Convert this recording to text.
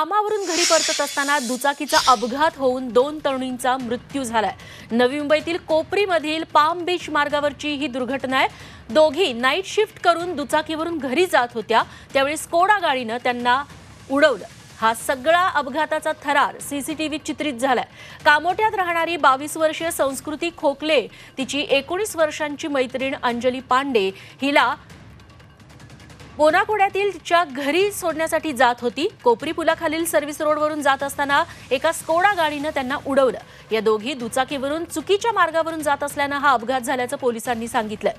कामावरून घरी परतत असताना दुचाकीचा अपघात होऊन 2 तरुणींचा मृत्यू झालाय। नवी मुंबईतील कोपरीमधील पाम बीच मार्गावरची ही दुर्घटना आहे। दोघी नाईट शिफ्ट करून दुचाकीवरून घरी जात होत्या, त्यावेळी स्कोडा गाडीने त्यांना उडवलं। हा सगळा अपघाताचा थरार सीसीटीव्ही चित्रित झालाय। कामोट्यात राहणारी 22 वर्षीय संस्कृती खोकले तिची 19 वर्षांची मैत्रीण अंजली पांडे हिला बोनाकोड्यातील तिच्या घरी सोडण्यासाठी जात होती। कोपरी पुलाखालील सर्व्हिस रोडवरून जात असताना एका स्कोडा गाडीने त्यांना उडवलं। या दोघी दुचाकीवरून चुकीच्या मार्गावरून जात असल्याने हा अपघात झाल्याचं पोलिसांनी सांगितलं।